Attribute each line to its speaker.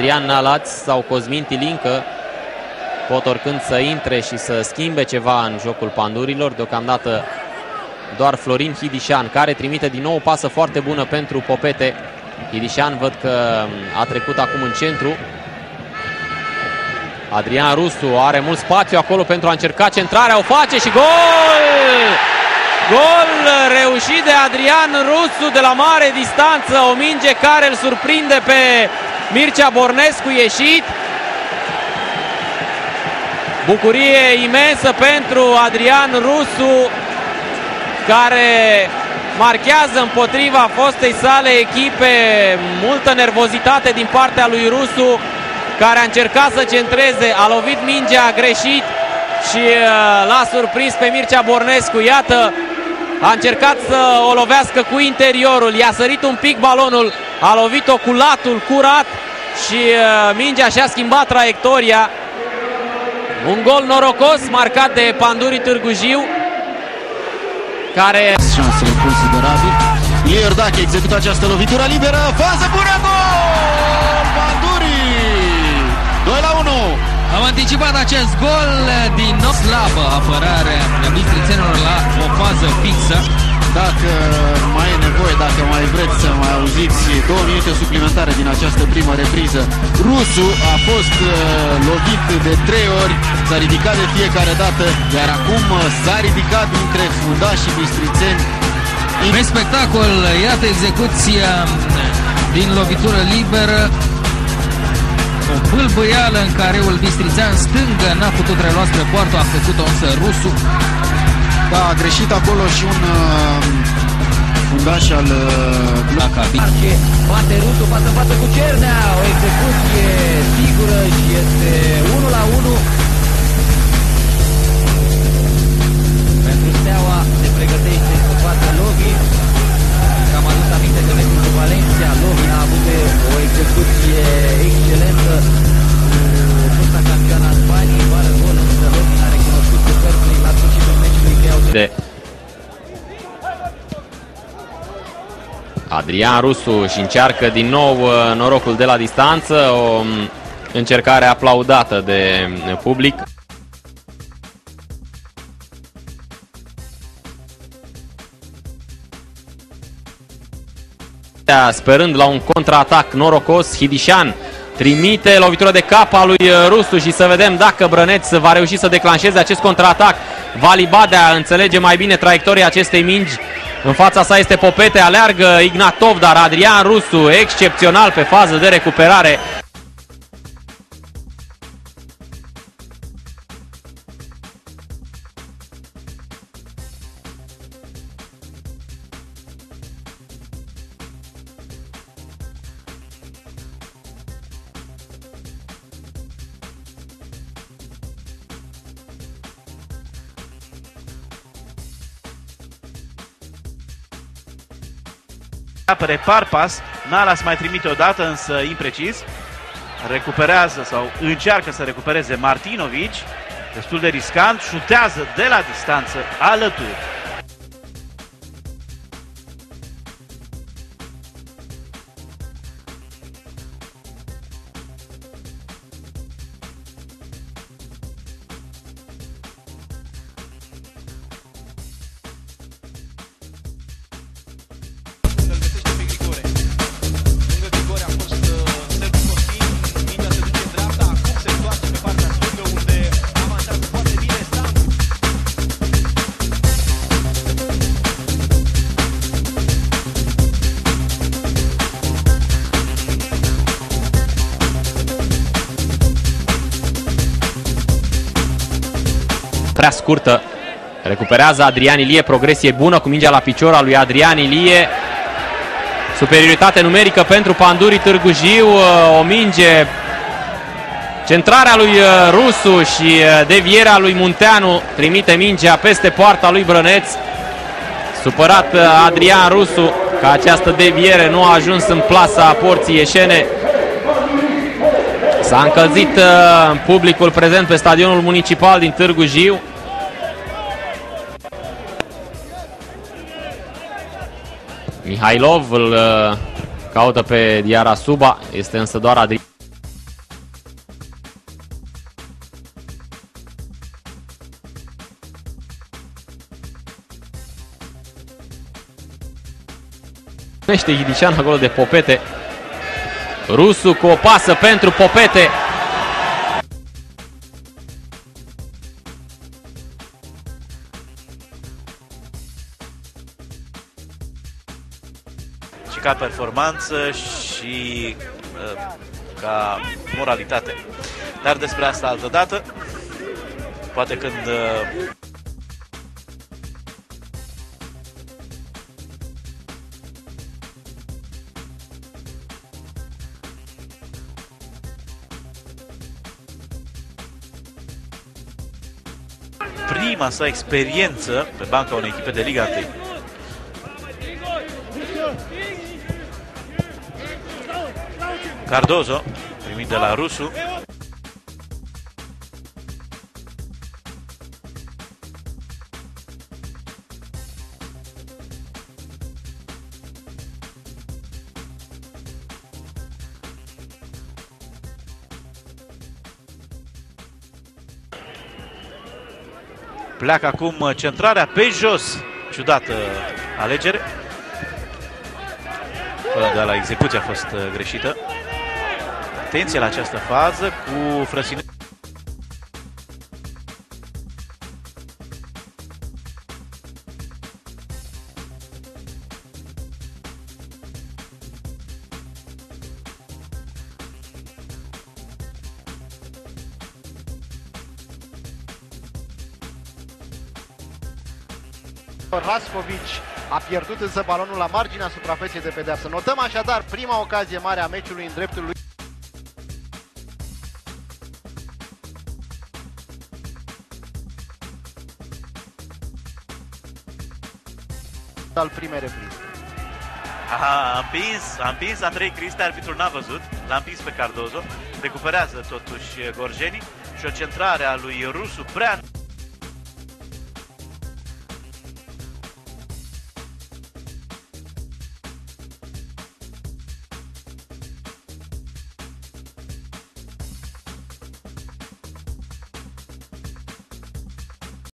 Speaker 1: Adrian Nalaț sau Cosmin Tilincă pot oricând să intre și să schimbe ceva în jocul pandurilor. Deocamdată doar Florin Hidișan, care trimite din nou o pasă foarte bună pentru Popete. Hidișan văd că a trecut acum în centru. Adrian Rusu are mult spațiu acolo pentru a încerca centrarea, o face și gol! Gol reușit de Adrian Rusu de la mare distanță, o minge care îl surprinde pe Mircea Bornescu ieșit. Bucurie imensă pentru Adrian Rusu, care marchează împotriva fostei sale echipe. Multă nervozitate din partea lui Rusu, care a încercat să centreze, a lovit mingea, a greșit și l-a surprins pe Mircea Bornescu. Iată, a încercat să o lovească cu interiorul, i-a sărit un pic balonul, a lovit-o cu latul curat și mingea și-a schimbat traiectoria. Un gol norocos marcat de Pandurii Târgu Jiu, care...
Speaker 2: Șansele considerabil. Iordache execută această lovitură liberă, fază bună, gol! Pandurii! 2-1!
Speaker 3: Am anticipat acest gol din nou. Slabă apărare bistrițenilor la o fază fixă.
Speaker 2: Dacă mai e nevoie, dacă mai vreți să mai auziți 2 minute suplimentare din această primă repriză, Rusu a fost lovit de 3 ori, s-a ridicat de fiecare dată, iar acum s-a ridicat dintre fundașii bistrițeni.
Speaker 3: Pe spectacol, iată execuția din lovitură liberă. O bâlbâială în careul bistrițean stângă, n-a putut relua spre poartă, a făcut-o însă Rusu.
Speaker 2: Da, a greșit acolo și un fundaș al
Speaker 4: Bate Rusu, față cu Cernea, o execuție sigură și este 1-1. Pentru Steaua se pregătește să facă Lovi. Am adus aminte de meciul cu Valencia. Lovi a avut o execuție excelentă cu fosta campioană a Spaniei, fără gol, însă Lovi a recunoscut superbului la sfârșitul meciului că iau
Speaker 1: de Adrian Rusu și încearcă din nou norocul de la distanță, o încercare aplaudată de public. Sperând la un contraatac norocos, Hidișan trimite lovitura de cap a lui Rusu și să vedem dacă Brăneț va reuși să declanșeze acest contraatac. Vali Badea înțelege mai bine traiectoria acestei mingi. În fața sa este Popete, aleargă Ignatov, dar Adrian Rusu excepțional pe fază de recuperare.
Speaker 5: Apere Parpas, Nalas mai trimite o dată, însă imprecis. Recuperează sau încearcă să recupereze Martinovici, destul de riscant, șutează de la distanță alături.
Speaker 1: Prea scurtă, recuperează Adrian Ilie, progresie bună cu mingea la picior a lui Adrian Ilie. Superioritate numerică pentru Pandurii Târgu Jiu, o minge, centrarea lui Rusu și devierea lui Munteanu trimite mingea peste poarta lui Brăneț. Supărat Adrian Rusu că această deviere nu a ajuns în plasa porții ieșene. S-a încălzit publicul prezent pe stadionul municipal din Târgu Jiu. Mihailov îl caută pe Diarasuba, este însă doar Adrian. Primește Ghidician acolo de Popete. Rusu cu o pasă pentru Popete.
Speaker 5: Și ca performanță și ca moralitate. Dar despre asta altă dată. Poate când prima sa experiență pe banca unei echipe de Liga 1. Cardozo, primit de la Rusu. Pleacă acum centrarea pe jos. Ciudată alegere. Până la execuție a fost greșită. Atenție la această fază cu Frăsine.
Speaker 2: Rascovici a pierdut însă balonul la marginea suprafeței de pedeapsă. Notăm așadar prima ocazie mare a meciului în dreptul lui al primei reprize.
Speaker 5: A împins Andrei Criste, arbitrul n-a văzut, l-a împins pe Cardozo, recuperează totuși Gorjeni și o centrare a lui Rusu prea